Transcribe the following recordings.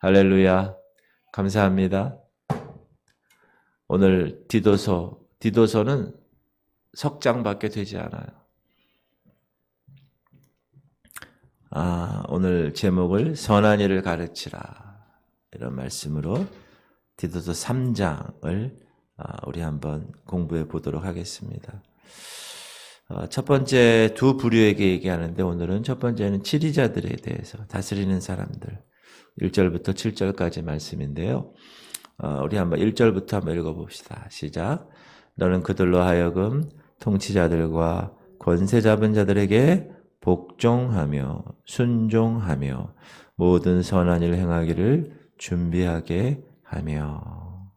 할렐루야. 감사합니다. 오늘 디도서는 석장밖에 되지 않아요. 오늘 제목을 선한 일을 가르치라 이런 말씀으로 디도서 3장을 우리 한번 공부해 보도록 하겠습니다. 첫 번째 두 부류에게 얘기하는데 오늘은 첫 번째는 치리자들에 대해서 다스리는 사람들 1절부터 7절까지 말씀인데요. 우리 한번 1절부터 한번 읽어봅시다. 시작. 너는 그들로 하여금 통치자들과 권세 잡은 자들에게 복종하며 순종하며 모든 선한 일 행하기를 준비하게 하며.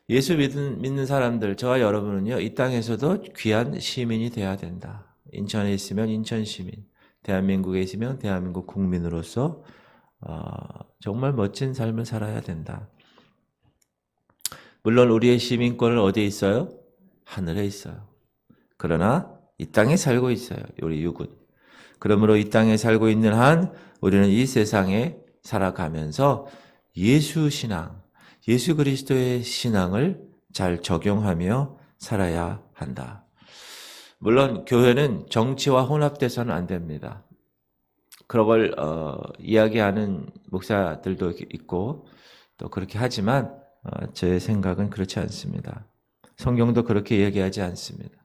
예수 믿는 사람들, 저와 여러분은요, 이 땅에서도 귀한 시민이 돼야 된다. 인천에 있으면 인천 시민, 대한민국에 있으면 대한민국 국민으로서 정말 멋진 삶을 살아야 된다. 물론 우리의 시민권은 어디에 있어요? 하늘에 있어요. 그러나 이 땅에 살고 있어요. 우리 육은. 그러므로 이 땅에 살고 있는 한 우리는 이 세상에 살아가면서 예수 신앙, 예수 그리스도의 신앙을 잘 적용하며 살아야 한다. 물론 교회는 정치와 혼합돼서는 안 됩니다. 그런 걸 이야기하는 목사들도 있고 또 그렇게 하지만 제 생각은 그렇지 않습니다. 성경도 그렇게 얘기하지 않습니다.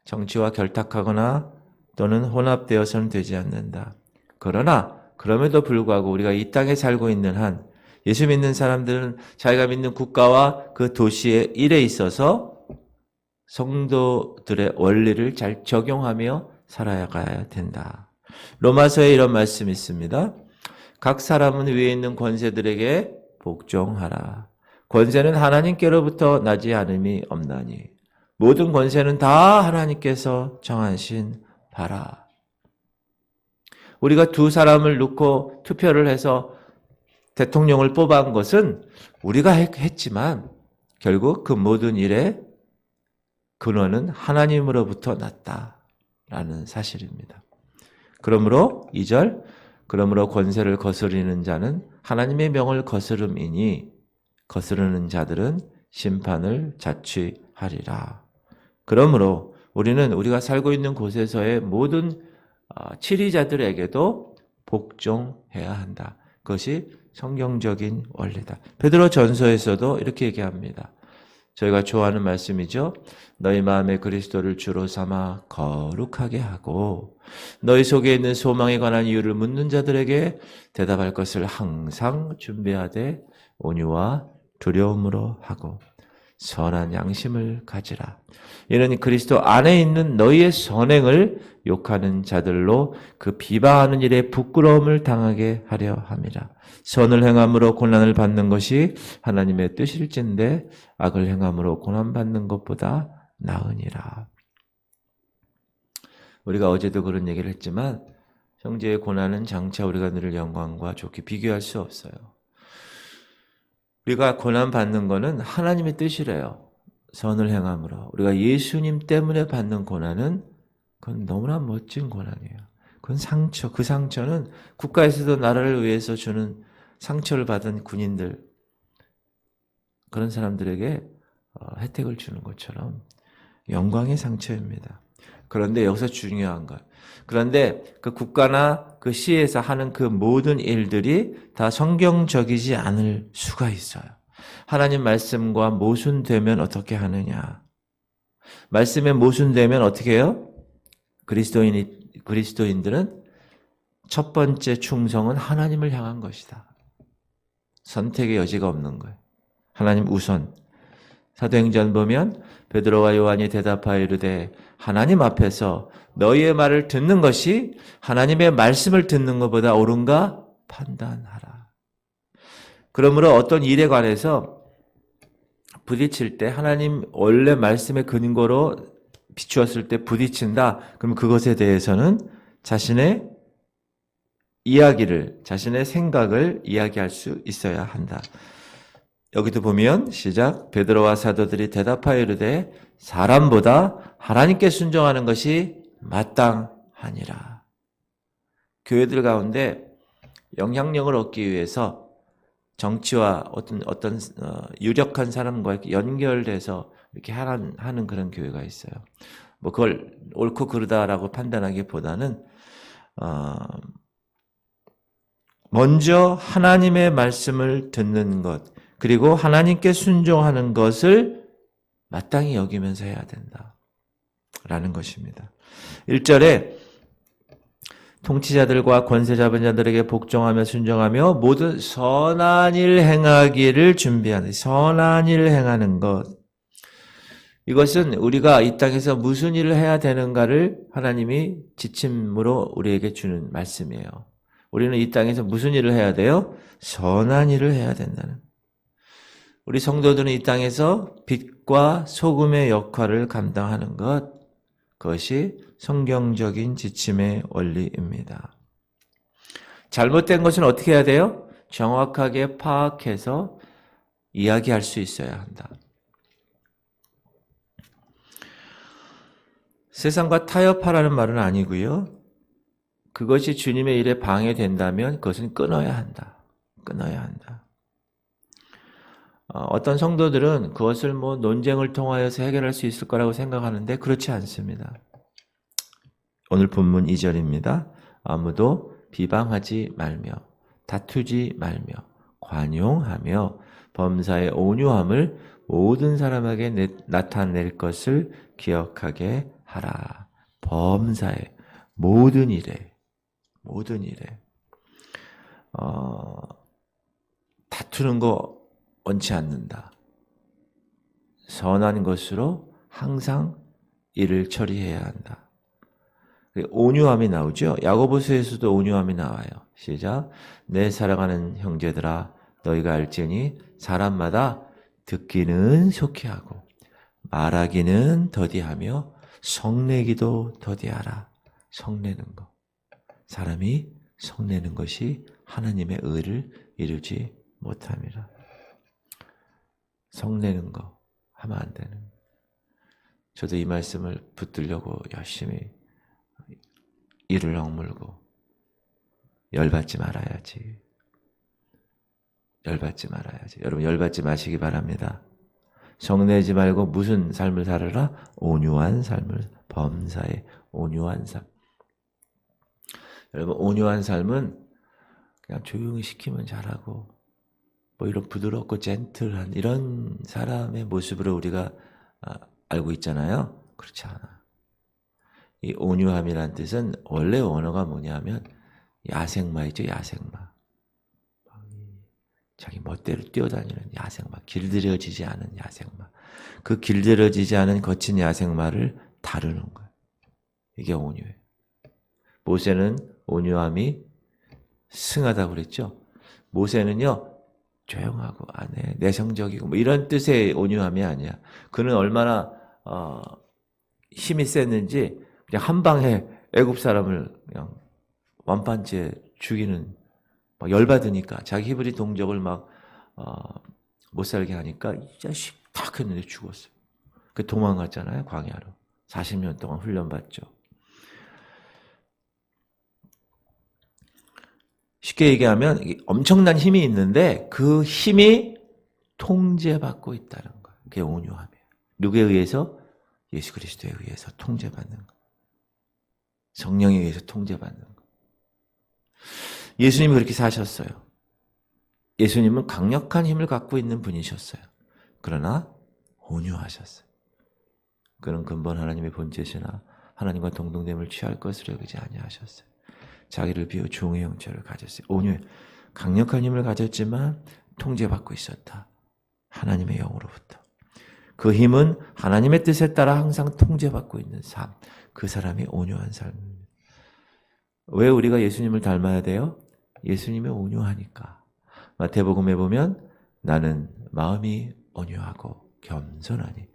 정치와 결탁하거나 또는 혼합되어서는 되지 않는다. 그러나 그럼에도 불구하고 우리가 이 땅에 살고 있는 한 예수 믿는 사람들은 자기가 믿는 국가와 그 도시의 일에 있어서 성도들의 원리를 잘 적용하며 살아가야 된다. 로마서에 이런 말씀이 있습니다. 각 사람은 위에 있는 권세들에게 복종하라. 권세는 하나님께로부터 나지 않음이 없나니 모든 권세는 다 하나님께서 정하신 바라. 우리가 두 사람을 놓고 투표를 해서 대통령을 뽑아온 것은 우리가 했지만 결국 그 모든 일의 근원은 하나님으로부터 났다라는 사실입니다. 그러므로 2절, 그러므로 권세를 거스르는 자는 하나님의 명을 거스름이니 거스르는 자들은 심판을 자취하리라. 그러므로 우리는 우리가 살고 있는 곳에서의 모든 치리자들에게도 복종해야 한다. 그것이 성경적인 원리다. 베드로 전서에서도 이렇게 얘기합니다. 저희가 좋아하는 말씀이죠. 너희 마음에 그리스도를 주로 삼아 거룩하게 하고 너희 속에 있는 소망에 관한 이유를 묻는 자들에게 대답할 것을 항상 준비하되 온유와 두려움으로 하고 선한 양심을 가지라. 이는 그리스도 안에 있는 너희의 선행을 욕하는 자들로 그 비방하는 일에 부끄러움을 당하게 하려 함이라. 선을 행함으로 고난을 받는 것이 하나님의 뜻일진데 악을 행함으로 고난받는 것보다 나으니라. 우리가 어제도 그런 얘기를 했지만 형제의 고난은 장차 우리가 누릴 영광과 좋게 비교할 수 없어요. 우리가 고난받는 것은 하나님의 뜻이래요. 선을 행함으로. 우리가 예수님 때문에 받는 고난은 그건 너무나 멋진 고난이에요. 그건 상처. 그 상처는 국가에서도 나라를 위해서 주는 상처를 받은 군인들, 그런 사람들에게 혜택을 주는 것처럼 영광의 상처입니다. 그런데 여기서 중요한 것. 그런데 그 국가나 그 시에서 하는 그 모든 일들이 다 성경적이지 않을 수가 있어요. 하나님 말씀과 모순되면 어떻게 하느냐. 말씀에 모순되면 어떻게 해요? 그리스도인들은 첫 번째 충성은 하나님을 향한 것이다. 선택의 여지가 없는 거예요. 하나님 우선. 사도행전 보면 베드로와 요한이 대답하여 이르되 하나님 앞에서 너희의 말을 듣는 것이 하나님의 말씀을 듣는 것보다 옳은가 판단하라. 그러므로 어떤 일에 관해서 부딪힐 때 하나님 원래 말씀의 근거로 비추었을 때 부딪힌다. 그러면 그것에 대해서는 자신의 이야기를, 자신의 생각을 이야기할 수 있어야 한다. 여기도 보면 시작. 베드로와 사도들이 대답하여 이르되 사람보다 하나님께 순종하는 것이 마땅하니라. 교회들 가운데 영향력을 얻기 위해서 정치와 어떤 유력한 사람과 이렇게 연결돼서 이렇게 하는 그런 교회가 있어요. 뭐 그걸 옳고 그르다라고 판단하기보다는 먼저 하나님의 말씀을 듣는 것, 그리고 하나님께 순종하는 것을 마땅히 여기면서 해야 된다라는 것입니다. 1절에 통치자들과 권세 잡은 자들에게 복종하며 순종하며 모든 선한 일 행하기를 준비하는, 선한 일을 행하는 것. 이것은 우리가 이 땅에서 무슨 일을 해야 되는가를 하나님이 지침으로 우리에게 주는 말씀이에요. 우리는 이 땅에서 무슨 일을 해야 돼요? 선한 일을 해야 된다는. 우리 성도들은 이 땅에서 빛과 소금의 역할을 감당하는 것, 그것이 성경적인 지침의 원리입니다. 잘못된 것은 어떻게 해야 돼요? 정확하게 파악해서 이야기할 수 있어야 한다. 세상과 타협하라는 말은 아니고요. 그것이 주님의 일에 방해된다면 그것은 끊어야 한다. 끊어야 한다. 어떤 성도들은 그것을 논쟁을 통하여서 해결할 수 있을 거라고 생각하는데 그렇지 않습니다. 오늘 본문 2절입니다. 아무도 비방하지 말며 다투지 말며 관용하며 범사의 온유함을 모든 사람에게 나타낼 것을 기억하게 하라. 범사의 모든 일에 다투는 거 원치 않는다. 선한 것으로 항상 일을 처리해야 한다. 온유함이 나오죠. 야고보서에서도 온유함이 나와요. 시작. 내 사랑하는 형제들아 너희가 알지니 사람마다 듣기는 속히 하고 말하기는 더디하며 성내기도 더디하라. 성내는 거. 사람이 성내는 것이 하나님의 의를 이루지 못함이라. 성내는 거 하면 안 되는. 저도 이 말씀을 붙들려고 열심히 이를 억물고 열받지 말아야지. 열받지 말아야지. 여러분 열받지 마시기 바랍니다. 성내지 말고 무슨 삶을 살아라? 온유한 삶을, 범사의 온유한 삶. 여러분 온유한 삶은 그냥 조용히 시키면 잘하고 이런 부드럽고 젠틀한 이런 사람의 모습으로 우리가 알고 있잖아요. 그렇지 않아. 이 온유함이란 뜻은 원래 원어가 뭐냐면 야생마이죠. 야생마. 자기 멋대로 뛰어다니는 야생마. 길들여지지 않은 야생마. 그 길들여지지 않은 거친 야생마를 다루는 거예요. 이게 온유예요. 모세는 온유함이 승하다고 그랬죠. 모세는요. 조용하고 내성적이고 이런 뜻의 온유함이 아니야. 그는 얼마나 힘이 셌는지 그냥 한 방에 애굽 사람을 그냥 완판째 죽이는 막 열받으니까 자기 히브리 동족을 막 못 살게 하니까 이 자식 탁 했는데 죽었어요. 그 도망갔잖아요. 광야로. 40년 동안 훈련받죠. 쉽게 얘기하면 엄청난 힘이 있는데 그 힘이 통제받고 있다는 거예요. 그게 온유함이에요. 누구에 의해서? 예수 그리스도에 의해서 통제받는 거. 성령에 의해서 통제받는 거. 예수님이 그렇게 사셨어요. 예수님은 강력한 힘을 갖고 있는 분이셨어요. 그러나 온유하셨어요. 그는 근본 하나님의 본체시나 하나님과 동등됨을 취할 것을 여기지 아니하셨어요. 자기를 비워 종의 형체를 가졌어요. 온유해. 강력한 힘을 가졌지만 통제받고 있었다. 하나님의 영으로부터. 그 힘은 하나님의 뜻에 따라 항상 통제받고 있는 삶. 그 사람이 온유한 삶입니다. 왜 우리가 예수님을 닮아야 돼요? 예수님이 온유하니까. 마태복음에 보면 나는 마음이 온유하고 겸손하니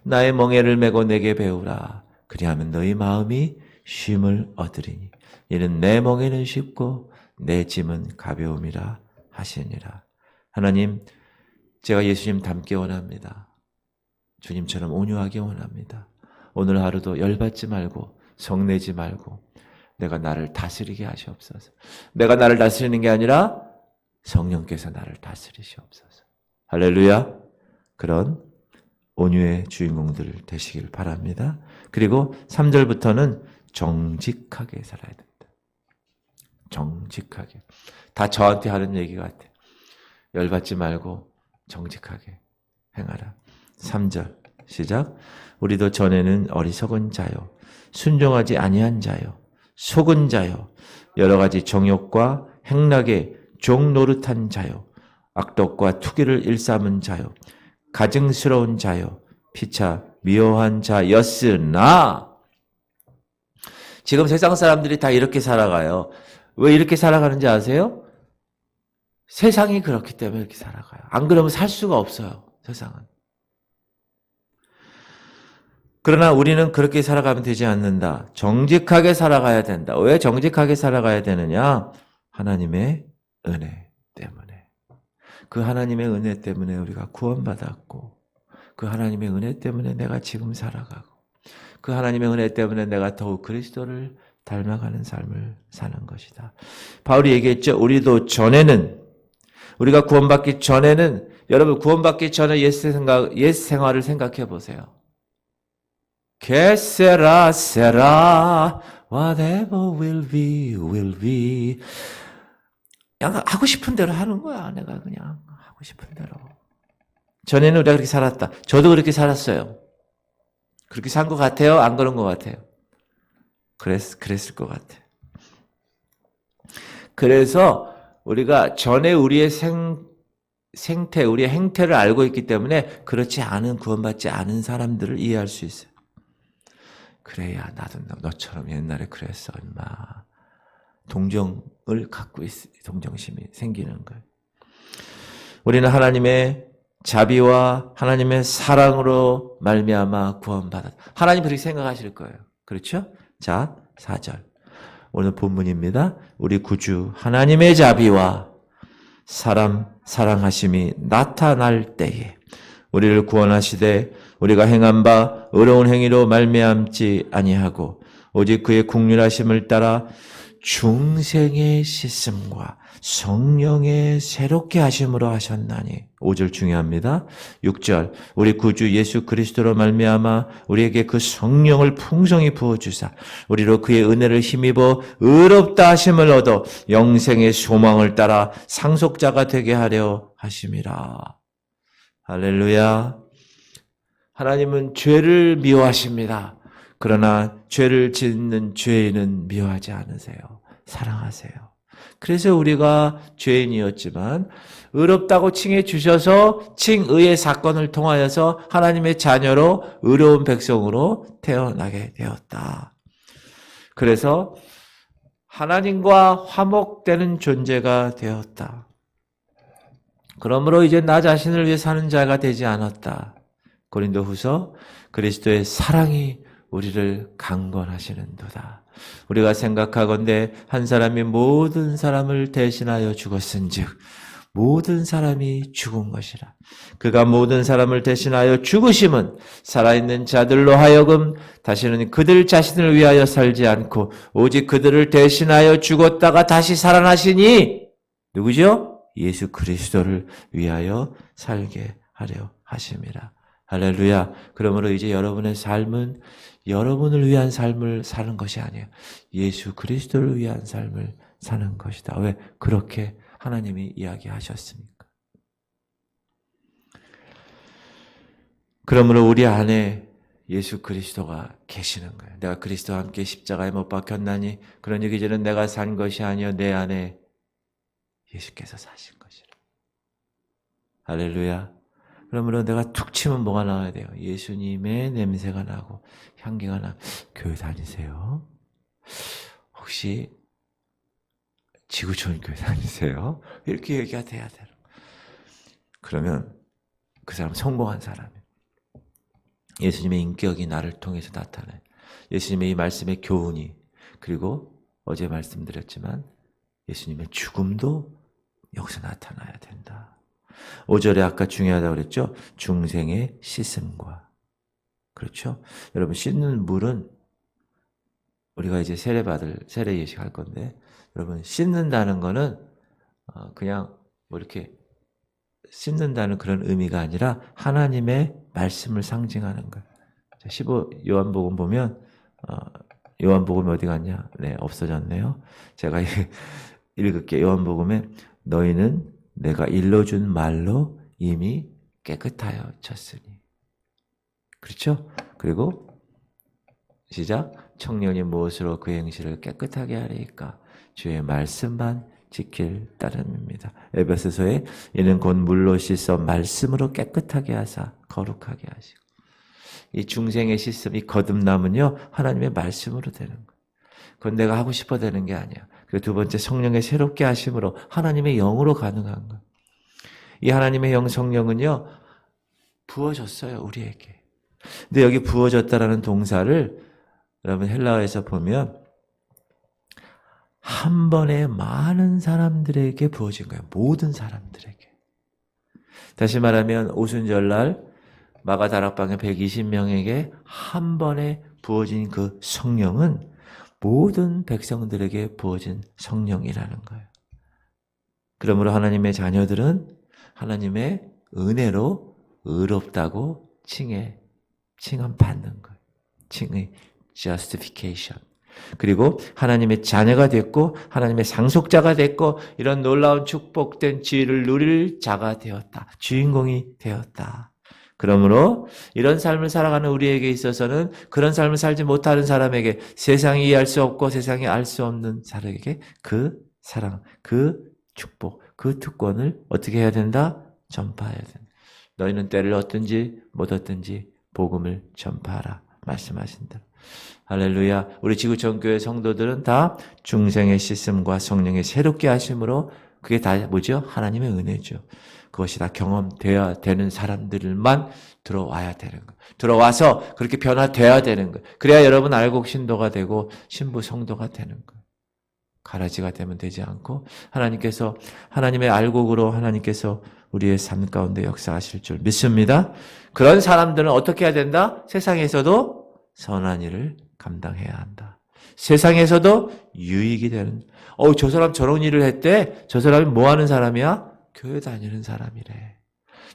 나의 멍에를 메고 내게 배우라. 그리하면 너희 마음이 쉼을 얻으리니 이는 내 멍에는 쉽고 내 짐은 가벼움이라 하시니라. 하나님, 제가 예수님 닮기 원합니다. 주님처럼 온유하기 원합니다. 오늘 하루도 열받지 말고 성내지 말고 내가 나를 다스리게 하시옵소서. 내가 나를 다스리는 게 아니라 성령께서 나를 다스리시옵소서. 할렐루야. 그런 온유의 주인공들 되시길 바랍니다. 그리고 3절부터는 정직하게 살아야 된다. 정직하게. 다 저한테 하는 얘기 같아. 열받지 말고 정직하게 행하라. 3절 시작. 우리도 전에는 어리석은 자요, 순종하지 아니한 자요, 속은 자요, 여러 가지 정욕과 행락에 종노릇한 자요, 악독과 투기를 일삼은 자요, 가증스러운 자요, 피차 미워한 자였으나. 지금 세상 사람들이 다 이렇게 살아가요. 왜 이렇게 살아가는지 아세요? 세상이 그렇기 때문에 이렇게 살아가요. 안 그러면 살 수가 없어요, 세상은. 그러나 우리는 그렇게 살아가면 되지 않는다. 정직하게 살아가야 된다. 왜 정직하게 살아가야 되느냐? 하나님의 은혜 때문에. 그 하나님의 은혜 때문에 우리가 구원받았고, 그 하나님의 은혜 때문에 내가 지금 살아가고, 그 하나님의 은혜 때문에 내가 더욱 그리스도를 닮아가는 삶을 사는 것이다. 바울이 얘기했죠. 우리도 전에는, 우리가 구원받기 전에는, 여러분 구원받기 전에 옛 생활을 생각해 보세요. Que sera, whatever will be, will be. 그냥 하고 싶은 대로 하는 거야. 내가 그냥 하고 싶은 대로. 전에는 우리가 그렇게 살았다. 저도 그렇게 살았어요. 그렇게 산 것 같아요? 안 그런 것 같아요? 그랬을 것 같아. 그래서 우리가 전에 우리의 생태, 우리의 행태를 알고 있기 때문에 그렇지 않은, 구원받지 않은 사람들을 이해할 수 있어요. 그래야 나도 너처럼 옛날에 그랬어, 얼마. 동정을 갖고 동정심이 생기는 거예요. 우리는 하나님의 자비와 하나님의 사랑으로 말미암아 구원받았다. 하나님 그렇게 생각하실 거예요. 그렇죠? 자, 4절. 오늘 본문입니다. 우리 구주 하나님의 자비와 사랑하심이 나타날 때에 우리를 구원하시되 우리가 행한 바 의로운 행위로 말미암지 아니하고 오직 그의 국률하심을 따라 중생의 씻음과 성령의 새롭게 하심으로 하셨나니. 5절 중요합니다. 6절. 우리 구주 예수 그리스도로 말미암아 우리에게 그 성령을 풍성히 부어주사 우리로 그의 은혜를 힘입어 의롭다 하심을 얻어 영생의 소망을 따라 상속자가 되게 하려 하심이라. 할렐루야. 하나님은 죄를 미워하십니다. 그러나 죄를 짓는 죄인은 미워하지 않으세요. 사랑하세요. 그래서 우리가 죄인이었지만 의롭다고 칭해 주셔서 칭의의 사건을 통하여서 하나님의 자녀로 의로운 백성으로 태어나게 되었다. 그래서 하나님과 화목되는 존재가 되었다. 그러므로 이제 나 자신을 위해 사는 자가 되지 않았다. 고린도후서 그리스도의 사랑이 우리를 강권하시는도다. 우리가 생각하건대 한 사람이 모든 사람을 대신하여 죽었은즉 모든 사람이 죽은 것이라. 그가 모든 사람을 대신하여 죽으심은 살아있는 자들로 하여금 다시는 그들 자신을 위하여 살지 않고 오직 그들을 대신하여 죽었다가 다시 살아나시니 누구죠? 예수 그리스도를 위하여 살게 하려 하심이라. 할렐루야. 그러므로 이제 여러분의 삶은 여러분을 위한 삶을 사는 것이 아니에요. 예수 그리스도를 위한 삶을 사는 것이다. 왜? 그렇게 하나님이 이야기하셨으니까. 그러므로 우리 안에 예수 그리스도가 계시는 거예요. 내가 그리스도와 함께 십자가에 못 박혔나니 그러니 이제는 내가 산 것이 아니요 내 안에 예수께서 사신 것이라. 할렐루야. 그러므로 내가 툭 치면 뭐가 나와야 돼요? 예수님의 냄새가 나고 향기가 나. 교회 다니세요? 혹시 지구촌 교회 다니세요? 이렇게 얘기가 돼야 돼요. 그러면 그 사람 성공한 사람이에요. 예수님의 인격이 나를 통해서 나타나요. 예수님의 이 말씀의 교훈이, 그리고 어제 말씀드렸지만 예수님의 죽음도 여기서 나타나야 된다. 5절에 아까 중요하다고 그랬죠? 중생의 씻음과. 그렇죠? 여러분 씻는 물은 우리가 이제 세례 예식 할 건데, 여러분, 씻는다는 거는, 그냥 뭐 이렇게 씻는다는 그런 의미가 아니라 하나님의 말씀을 상징하는 거예요. 15 요한복음 보면, 요한복음이 어디 갔냐? 네, 없어졌네요. 제가 읽을게요. 요한복음에 너희는 내가 일러준 말로 이미 깨끗하여 졌으니. 그렇죠? 그리고 시작. 청년이 무엇으로 그 행실을 깨끗하게 하리까? 주의 말씀만 지킬 따름입니다. 에베소서에 이는 곧 물로 씻어 말씀으로 깨끗하게 하사 거룩하게 하시고. 이 중생의 씻음, 이 거듭남은요, 하나님의 말씀으로 되는 거예요. 그건 내가 하고 싶어 되는 게 아니야. 그리고 두 번째, 성령의 새롭게 하심으로 하나님의 영으로 가능한 거예요. 이 하나님의 영 성령은요, 부어졌어요, 우리에게. 근데 여기 부어졌다라는 동사를 여러분 헬라어에서 보면 한 번에 많은 사람들에게 부어진 거예요. 모든 사람들에게. 다시 말하면 오순절날 마가다락방에 120명에게 한 번에 부어진 그 성령은 모든 백성들에게 부어진 성령이라는 거예요. 그러므로 하나님의 자녀들은 하나님의 은혜로 의롭다고 칭함받는 거예요. 칭의 justification. 그리고 하나님의 자녀가 됐고 하나님의 상속자가 됐고 이런 놀라운 축복된 지위를 누릴 자가 되었다. 주인공이 되었다. 그러므로 이런 삶을 살아가는 우리에게 있어서는 그런 삶을 살지 못하는 사람에게 세상이 이해할 수 없고 세상이 알 수 없는 사람에게 그 사랑, 그 축복, 그 특권을 어떻게 해야 된다? 전파해야 된다. 너희는 때를 얻든지 못 얻든지 복음을 전파하라 말씀하신다. 할렐루야. 우리 지구촌 교회 성도들은 다 중생의 씻음과 성령의 새롭게 하심으로 그게 다 뭐죠? 하나님의 은혜죠. 그것이 다 경험되어야 되는 사람들만 들어와야 되는 거예요. 들어와서 그렇게 변화되어야 되는 거예요. 그래야 여러분 알곡 신도가 되고 신부 성도가 되는 거예요. 가라지가 되면 되지 않고 하나님께서 하나님의 알곡으로 하나님께서 우리의 삶 가운데 역사하실 줄 믿습니다. 그런 사람들은 어떻게 해야 된다? 세상에서도 선한 일을 감당해야 한다. 세상에서도 유익이 되는. 저 사람 저런 일을 했대. 저 사람이 뭐 하는 사람이야? 교회 다니는 사람이래.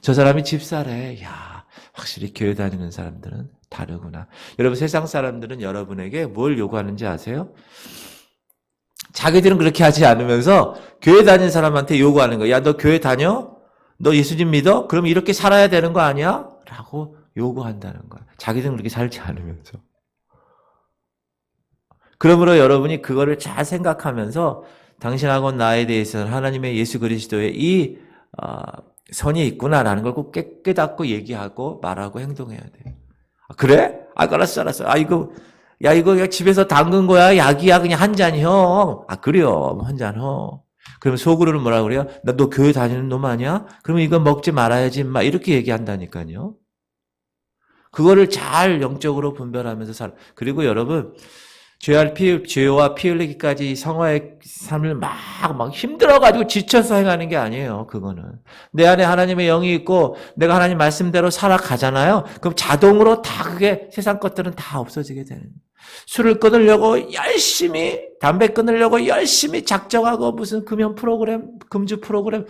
저 사람이 집사래. 야, 확실히 교회 다니는 사람들은 다르구나. 여러분 세상 사람들은 여러분에게 뭘 요구하는지 아세요? 자기들은 그렇게 하지 않으면서 교회 다니는 사람한테 요구하는 거야. 야, 너 교회 다녀? 너 예수님 믿어? 그럼 이렇게 살아야 되는 거 아니야? 라고 요구한다는 거야. 자기들은 그렇게 살지 않으면서. 그러므로 여러분이 그거를 잘 생각하면서 당신하고 나에 대해서는 하나님의 예수 그리스도의 이 선이 있구나라는 걸 꼭 깨닫고 얘기하고 말하고 행동해야 돼요. 그래? 알았어. 이거 집에서 담근 거야? 약이야? 그냥 한 잔, 형. 그래요. 한 잔, 그러면 속으로는 뭐라 그래요? 너 교회 다니는 놈 아니야? 그러면 이거 먹지 말아야지, 막 이렇게 얘기한다니까요. 그거를 잘 영적으로 분별하면서 살아. 그리고 여러분, 죄와 피 흘리기까지 성화의 삶을 막 힘들어가지고 지쳐서 행하는 게 아니에요, 그거는. 내 안에 하나님의 영이 있고, 내가 하나님 말씀대로 살아가잖아요? 그럼 자동으로 다 그게, 세상 것들은 다 없어지게 되는 거예요. 술을 끊으려고 열심히, 담배 끊으려고 열심히 작정하고, 무슨 금주 프로그램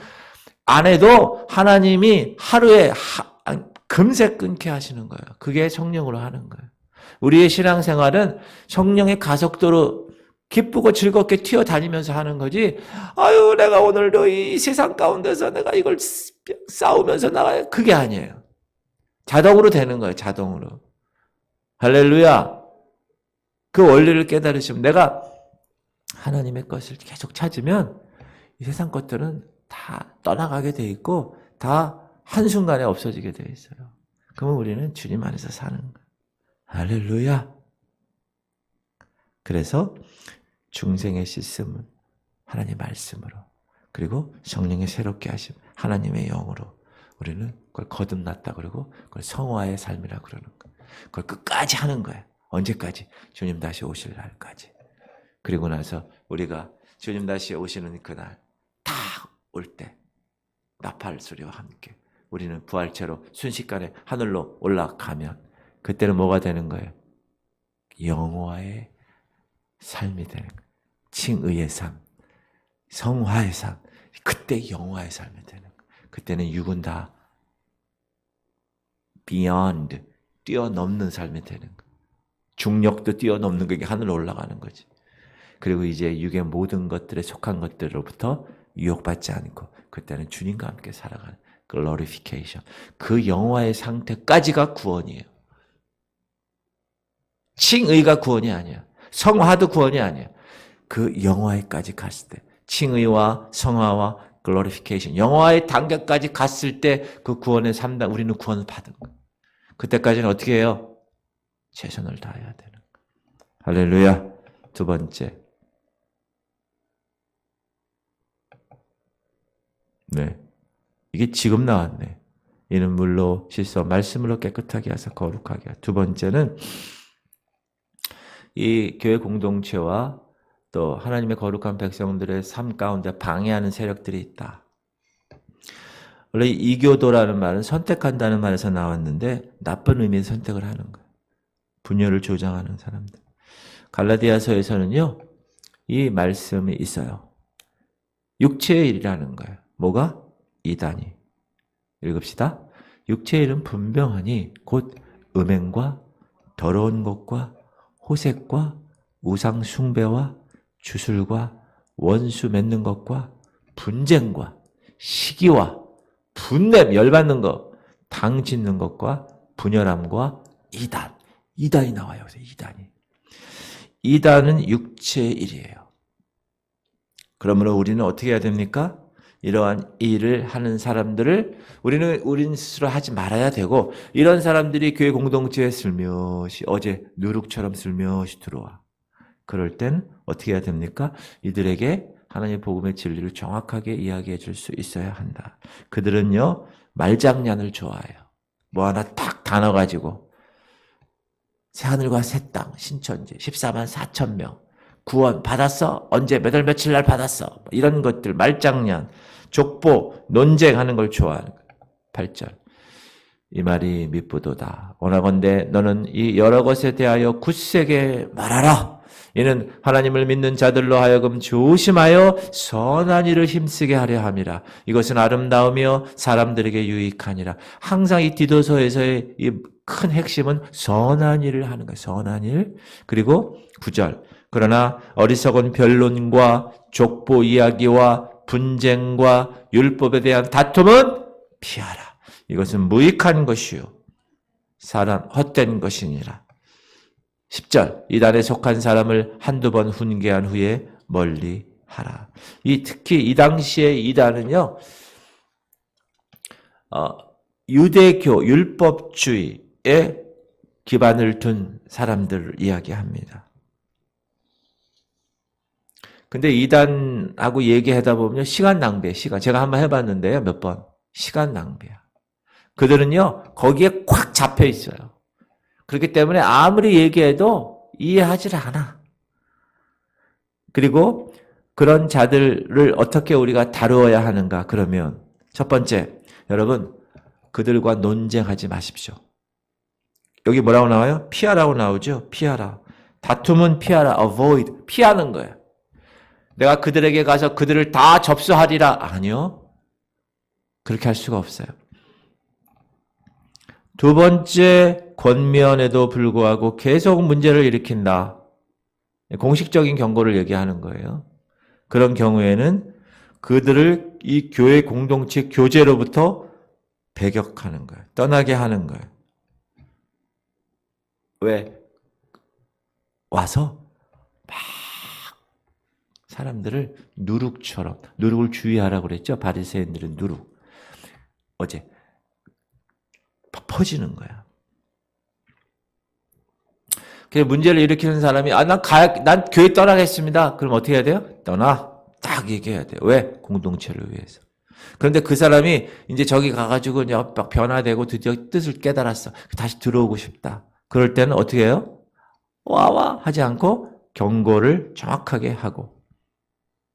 안 해도 하나님이 하루에 금세 끊게 하시는 거예요. 그게 성령으로 하는 거예요. 우리의 신앙생활은 성령의 가속도로 기쁘고 즐겁게 튀어다니면서 하는 거지. 내가 오늘도 이 세상 가운데서 내가 이걸 싸우면서 나가야 그게 아니에요. 자동으로 되는 거예요. 자동으로. 할렐루야. 그 원리를 깨달으시면 내가 하나님의 것을 계속 찾으면 이 세상 것들은 다 떠나가게 돼 있고 다 한순간에 없어지게 돼 있어요. 그러면 우리는 주님 안에서 사는 거예요. 할렐루야. 그래서 중생의 씻음은 하나님의 말씀으로 그리고 성령의 새롭게 하심 하나님의 영으로 우리는 그걸 거듭났다 그러고 그걸 성화의 삶이라고 그러는 거예요. 그걸 끝까지 하는 거예요. 언제까지? 주님 다시 오실 날까지. 그리고 나서 우리가 주님 다시 오시는 그날 다 올 때 나팔 소리와 함께 우리는 부활체로 순식간에 하늘로 올라가면 그때는 뭐가 되는 거예요? 영화의 삶이 되는 거예요. 칭의의 삶, 성화의 삶, 그때 영화의 삶이 되는 거예요. 그때는 육은 다 beyond, 뛰어넘는 삶이 되는 거예요. 중력도 뛰어넘는 게 하늘로 올라가는 거지. 그리고 이제 육의 모든 것들에 속한 것들로부터 유혹받지 않고 그때는 주님과 함께 살아가는 glorification. 그 영화의 상태까지가 구원이에요. 칭의가 구원이 아니야. 성화도 구원이 아니야. 그 영화에까지 갔을 때 칭의와 성화와 glorification, 영화의 단계까지 갔을 때 그 구원의 3단, 우리는 구원을 받은 거예요. 그때까지는 어떻게 해요? 최선을 다해야 되는 거예요. 할렐루야. 두 번째. 네. 이게 지금 나왔네. 이는 물로 씻어 말씀으로 깨끗하게 하사 거룩하게 하라. 두 번째는 이 교회 공동체와 또 하나님의 거룩한 백성들의 삶 가운데 방해하는 세력들이 있다. 원래 이교도라는 말은 선택한다는 말에서 나왔는데 나쁜 의미의 선택을 하는 거예요. 분열을 조장하는 사람들. 갈라디아서에서는요. 이 말씀이 있어요. 육체의 일이라는 거예요. 뭐가? 이단이. 읽읍시다. 육체의 일은 분명하니 곧 음행과 더러운 것과 호색과 우상 숭배와 주술과 원수 맺는 것과 분쟁과 시기와 분냄, 열받는 것, 당 짓는 것과 분열함과 이단. 이단이 나와요. 그래서 이단이. 이단은 육체의 일이에요. 그러므로 우리는 어떻게 해야 됩니까? 이러한 일을 하는 사람들을 우리는 스스로 하지 말아야 되고, 이런 사람들이 교회 공동체에 슬며시 어제 누룩처럼 슬며시 들어와. 그럴 땐 어떻게 해야 됩니까? 이들에게 하나님의 복음의 진리를 정확하게 이야기해 줄 수 있어야 한다. 그들은요, 말장난을 좋아해요. 뭐 하나 딱 단어 가지고 새하늘과 새 땅, 신천지, 14만 4천 명, 구원 받았어? 언제 몇 월 며칠 날 받았어? 이런 것들, 말장난, 족보, 논쟁하는 걸 좋아하는 거예요. 8절. 이 말이 미쁘도다. 원하건대 너는 이 여러 것에 대하여 굳세게 말하라. 이는 하나님을 믿는 자들로 하여금 조심하여 선한 일을 힘쓰게 하려 함이라. 이것은 아름다우며 사람들에게 유익하니라. 항상 이 디도서에서의 이 큰 핵심은 선한 일을 하는 거예요. 선한 일. 그리고 9절. 그러나 어리석은 변론과 족보 이야기와 분쟁과 율법에 대한 다툼은 피하라. 이것은 무익한 것이요 사람 헛된 것이니라. 10절. 이단에 속한 사람을 한두 번 훈계한 후에 멀리 하라. 특히 이 당시에 이단은요, 유대교 율법주의에 기반을 둔 사람들을 이야기합니다. 근데 이단하고 얘기하다 보면 시간 낭비야, 시간. 제가 한번 해봤는데요, 몇 번. 시간 낭비야. 그들은요, 거기에 꽉 잡혀 있어요. 그렇기 때문에 아무리 얘기해도 이해하지 않아. 그리고 그런 자들을 어떻게 우리가 다루어야 하는가? 그러면 첫 번째, 여러분, 그들과 논쟁하지 마십시오. 여기 뭐라고 나와요? 피하라고 나오죠? 피하라. 다툼은 피하라. avoid. 피하는 거예요. 내가 그들에게 가서 그들을 다 접수하리라. 아니요. 그렇게 할 수가 없어요. 두 번째, 권면에도 불구하고 계속 문제를 일으킨다. 공식적인 경고를 얘기하는 거예요. 그런 경우에는 그들을 이 교회 공동체 교제로부터 배격하는 거예요. 떠나게 하는 거예요. 왜? 와서 막 사람들을 누룩처럼, 누룩을 주의하라고 그랬죠? 바리새인들은 누룩. 어제 퍼지는 거야. 그래서 문제를 일으키는 사람이 난 교회 떠나겠습니다. 그럼 어떻게 해야 돼요? 떠나. 딱 얘기해야 돼요. 왜? 공동체를 위해서. 그런데 그 사람이 이제 저기 가가지고 막 변화되고 드디어 뜻을 깨달았어. 다시 들어오고 싶다. 그럴 때는 어떻게 해요? 와 하지 않고 경고를 정확하게 하고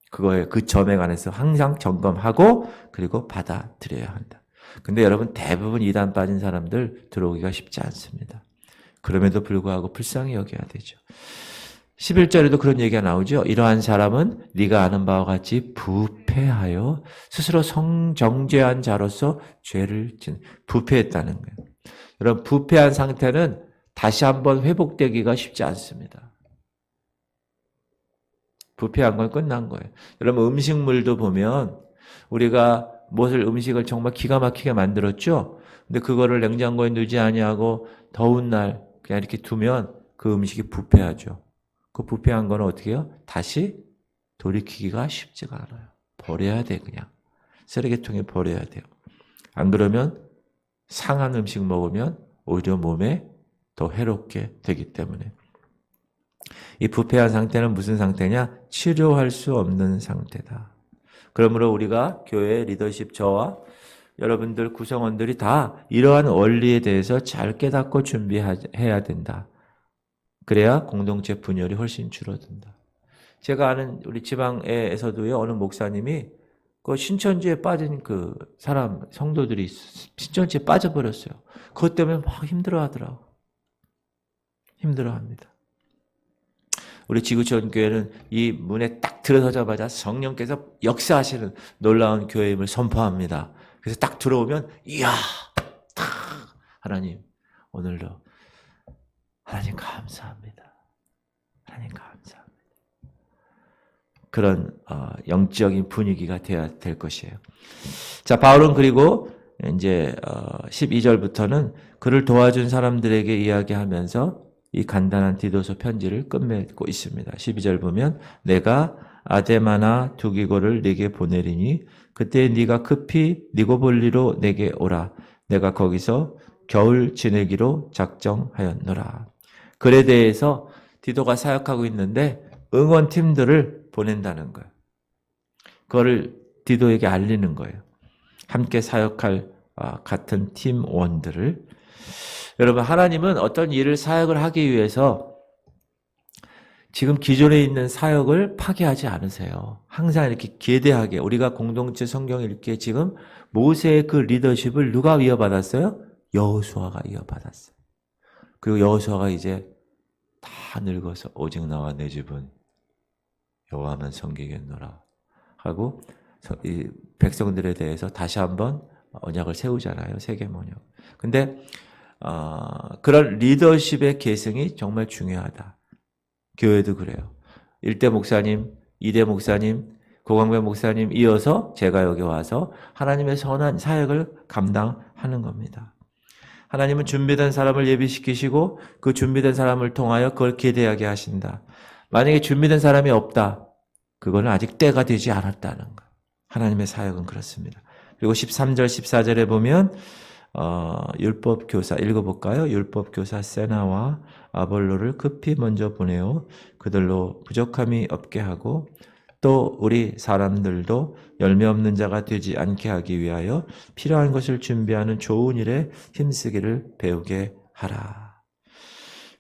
그 점에 관해서 항상 점검하고 그리고 받아들여야 한다. 근데 여러분 대부분 이단 빠진 사람들 들어오기가 쉽지 않습니다. 그럼에도 불구하고 불쌍히 여겨야 되죠. 11절에도 그런 얘기가 나오죠. 이러한 사람은 네가 아는 바와 같이 부패하여 스스로 성정죄한 자로서 죄를 부패했다는 거예요. 여러분, 부패한 상태는 다시 한번 회복되기가 쉽지 않습니다. 부패한 건 끝난 거예요. 여러분, 음식물도 보면 우리가 음식을 정말 기가 막히게 만들었죠. 근데 그거를 냉장고에 넣지 아니하고 더운 날 그냥 이렇게 두면 그 음식이 부패하죠. 그 부패한 거는 어떻게 해요? 다시 돌이키기가 쉽지가 않아요. 버려야 돼, 그냥. 쓰레기통에 버려야 돼요. 안 그러면 상한 음식 먹으면 오히려 몸에 더 해롭게 되기 때문에. 이 부패한 상태는 무슨 상태냐? 치료할 수 없는 상태다. 그러므로 우리가 교회 리더십, 저와 여러분들 구성원들이 다 이러한 원리에 대해서 잘 깨닫고 준비해야 된다. 그래야 공동체 분열이 훨씬 줄어든다. 제가 아는 우리 지방에서도요, 어느 목사님이 그 신천지에 빠진 그 사람, 성도들이 신천지에 빠져버렸어요. 그것 때문에 막 힘들어하더라고. 힘들어합니다. 우리 지구촌 교회는 이 문에 딱 들어서자마자 성령께서 역사하시는 놀라운 교회임을 선포합니다. 그래서 딱 들어오면 이야, 하나님 오늘도 하나님 감사합니다. 하나님 감사합니다. 그런 영적인 분위기가 되어야 될 것이에요. 자, 바울은 그리고 이제 12절부터는 그를 도와준 사람들에게 이야기하면서 이 간단한 디도서 편지를 끝맺고 있습니다. 12절 보면 내가 아데마나 두기고를 네게 보내리니 그때 네가 급히 니고볼리로 내게 오라. 내가 거기서 겨울 지내기로 작정하였노라. 글에 대해서 디도가 사역하고 있는데 응원팀들을 보낸다는 거예요. 그거를 디도에게 알리는 거예요. 함께 사역할 같은 팀원들을. 여러분, 하나님은 어떤 일을 사역을 하기 위해서 지금 기존에 있는 사역을 파괴하지 않으세요. 항상 이렇게 기대하게 우리가 공동체 성경 읽기에 지금 모세의 그 리더십을 누가 이어받았어요? 여호수아가 이어받았어요. 그리고 여호수아가 이제 다 늙어서 오직 나와 내 집은 여호와만 섬기겠노라 하고 이 백성들에 대해서 다시 한번 언약을 세우잖아요. 세겜 언약. 근데 그런 리더십의 계승이 정말 중요하다. 교회도 그래요. 1대 목사님, 2대 목사님, 고광배 목사님 이어서 제가 여기 와서 하나님의 선한 사역을 감당하는 겁니다. 하나님은 준비된 사람을 예비시키시고 그 준비된 사람을 통하여 그걸 기대하게 하신다. 만약에 준비된 사람이 없다. 그거는 아직 때가 되지 않았다는 거. 하나님의 사역은 그렇습니다. 그리고 13절, 14절에 보면 율법교사 읽어볼까요? 율법교사 세나와 아볼로를 급히 먼저 보내어 그들로 부족함이 없게 하고 또 우리 사람들도 열매 없는 자가 되지 않게 하기 위하여 필요한 것을 준비하는 좋은 일에 힘쓰기를 배우게 하라.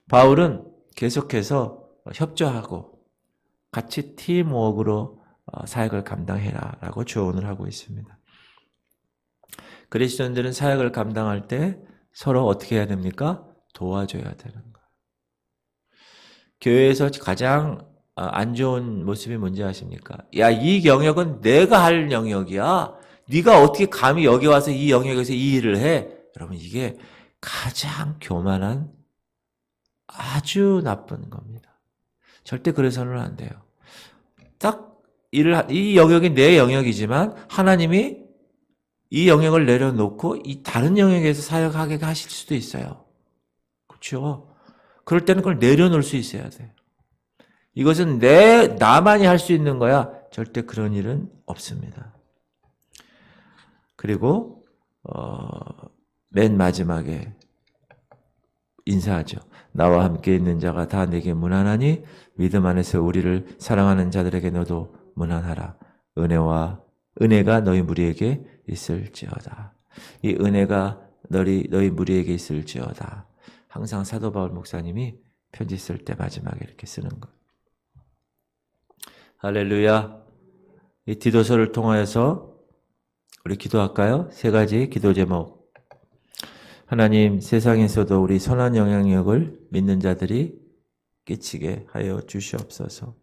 바울은 계속해서 협조하고 같이 팀워크로 사역을 감당해라 라고 조언을 하고 있습니다. 그리스도인들은 사역을 감당할 때 서로 어떻게 해야 됩니까? 도와줘야 되는 거예요. 교회에서 가장 안 좋은 모습이 뭔지 아십니까? 야, 이 영역은 내가 할 영역이야. 네가 어떻게 감히 여기 와서 이 영역에서 이 일을 해? 여러분, 이게 가장 교만한 아주 나쁜 겁니다. 절대 그래서는 안 돼요. 딱 이 영역이 내 영역이지만 하나님이 이 영역을 내려놓고 이 다른 영역에서 사역하게 하실 수도 있어요. 그렇죠? 그럴 때는 그걸 내려놓을 수 있어야 돼요. 이것은 나만이 할 수 있는 거야. 절대 그런 일은 없습니다. 그리고 맨 마지막에 인사하죠. 나와 함께 있는 자가 다 내게 문안하니 믿음 안에서 우리를 사랑하는 자들에게 너도 문안하라. 은혜가 너희 무리에게 있을지어다. 이 은혜가 너희 무리에게 있을지어다. 항상 사도 바울 목사님이 편지 쓸 때 마지막에 이렇게 쓰는 거. 할렐루야. 이 디도서를 통하여서 우리 기도할까요? 3가지 기도 제목. 하나님, 세상에서도 우리 선한 영향력을 믿는 자들이 끼치게 하여 주시옵소서.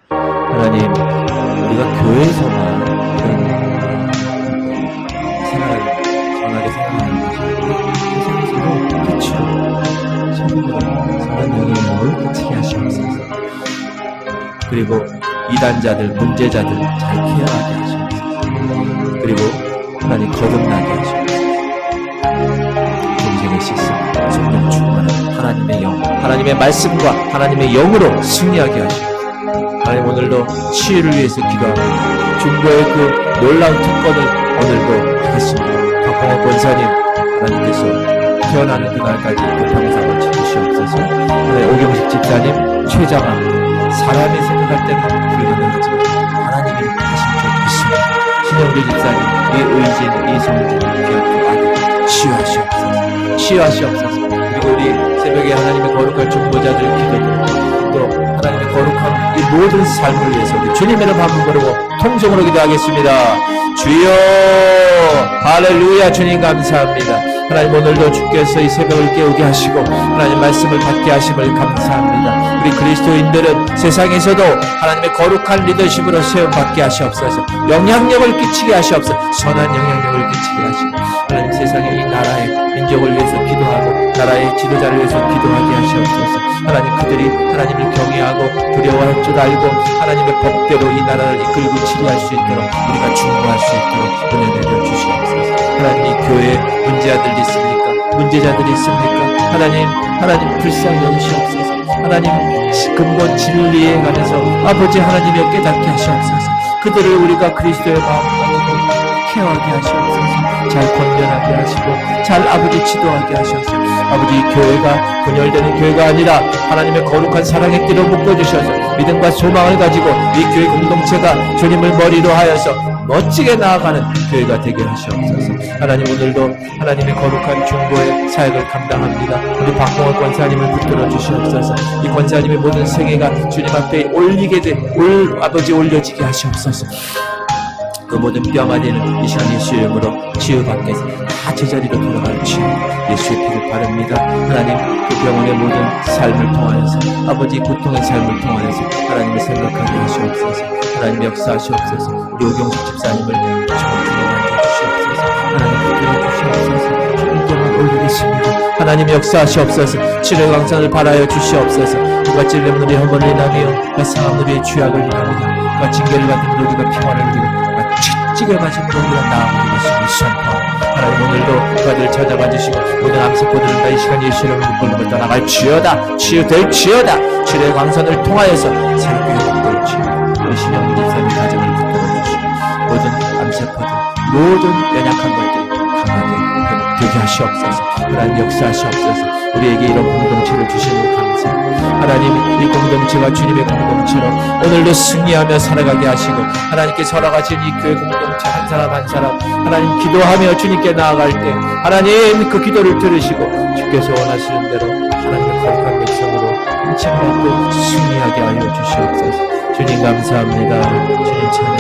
하나님, 우리가 교회에서만 이런 생활을 선하게 생각하는 것이 아니라 세상에서도 빛으로 소금으로 선한 영향력을 끼치게 하시옵소서. 그리고 이단자들, 문제자들 잘 케어하게 하시옵소서. 그리고 하나님 거듭나게 하시옵소서. 인생의 시스템, 성령 충만한 하나님의 영, 하나님의 말씀과 하나님의 영으로 승리하게 하시옵소서. 하나님, 오늘도 치유를 위해서 기도합니다. 중보의 그 놀라운 특권을 오늘도 하겠습니다. 박홍호 권사님, 하나님께서 태어나는 그날까지 고통상을 지키시옵소서. 하나님, 오경식 집사님, 최장암, 사람이 생각할 때는 불가능하지만 하나님이 하신 줄 믿습니다. 신영주 집사님, 이 의진, 이 성진, 기억도 아들 치유하시옵소서. 치유하시옵소서. 그리고 우리 새벽에 하나님의 거룩한 중보자들 기도도 또 하나님의 거룩한 이 모든 삶을 위해서 우리 주님의 이름 한번 부르고 통성으로 기도하겠습니다. 주여, 할렐루야. 주님 감사합니다. 하나님, 오늘도 주께서 이 새벽을 깨우게 하시고 하나님 말씀을 받게 하심을 감사합니다. 우리 그리스도인들은 세상에서도 하나님의 거룩한 리더십으로 세움받게 하시옵소서. 영향력을 끼치게 하시옵소서. 선한 영향력을 끼치게 하시고 하나님, 세상의 이 나라의 민족을 위해서 기도하고 나라의 지도자를 위해서 기도하게 하시옵소서. 하나님, 그들이 하나님을 경외하고 두려워할 줄 알고 하나님의 법대로 이 나라를 이끌고 치리할 수 있도록 우리가 중보할 수 있도록 은혜 내려 주시옵소서. 하나님, 이 교회에 문제아들이 있습니까? 문제자들이 있습니까? 하나님 불쌍히 여기시옵소서. 하나님, 근본 진리에 관해서 아버지 하나님이 깨닫게 하시옵소서. 그들을 우리가 그리스도의 마음으로 케어하게 하시옵소서. 잘 권면하게 하시고 잘 아버지 지도하게 하셔서 아버지 교회가 분열되는 교회가 아니라 하나님의 거룩한 사랑의 띠로 묶어주셔서 믿음과 소망을 가지고 이 교회 공동체가 주님을 머리로 하여서 멋지게 나아가는 교회가 되게 하시옵소서. 하나님, 오늘도 하나님의 거룩한 중보의 사역을 감당합니다. 우리 박홍호 권사님을 붙들어 주시옵소서. 이 권사님의 모든 생애가 주님 앞에 아버지 올려지게 하시옵소서. 그 모든 뼈 아래는 이 시간 예수의 이름으로 치유받게 해서 다 제자리로 돌아갈 치유 예수의 피를 바릅니다. 하나님, 그 병원의 모든 삶을 통하여서 아버지 고통의 삶을 통하여서 하나님을 생각하게 하시옵소서. 하나님 역사하시옵소서. 우리 오경식 집사님을 정중히 만져주시옵소서. 하나님 붙들어 주시옵소서. 주님께만 올리겠습니다. 하나님 역사하시옵소서. 치료의 광선을 발하여 주시옵소서. 누가 찔림은 우리 허물을 인하며 그 상함은 우리의 죄악을 인합니다. 그 징계를 받은 우리가 평안을 누리고 찌개 가진 우리가 나아가는 것을 선포하고 하나님, 오늘도 그들을 찾아봐 주시고 모든 암세포들은 다 이 시간 예수의 이름으로 묶고 떠나갈 지어다. 치유될 지어다. 치료의 광선을 통하여서 새롭게 회복될 지어다. 우리 신영민 집사님 가정을 붙들어 주시고 모든 암세포들, 모든 연약한 것들 강하게 회복되게 하시옵소서. 하나님 역사하시옵소서. 우리에게 이런 공동체를 주시는 감사합니다. 하나님, 이 공동체가 주님의 공동체로 오늘도 승리하며 살아가게 하시고 하나님께서 허락하신 이 교회 공동체 한 사람 한 사람 하나님 기도하며 주님께 나아갈 때 하나님 그 기도를 들으시고 주께서 원하시는 대로 하나님의 거룩한 백성으로 인칭받고 승리하게 하여 주시옵소서. 주님 감사합니다. 주님 찬양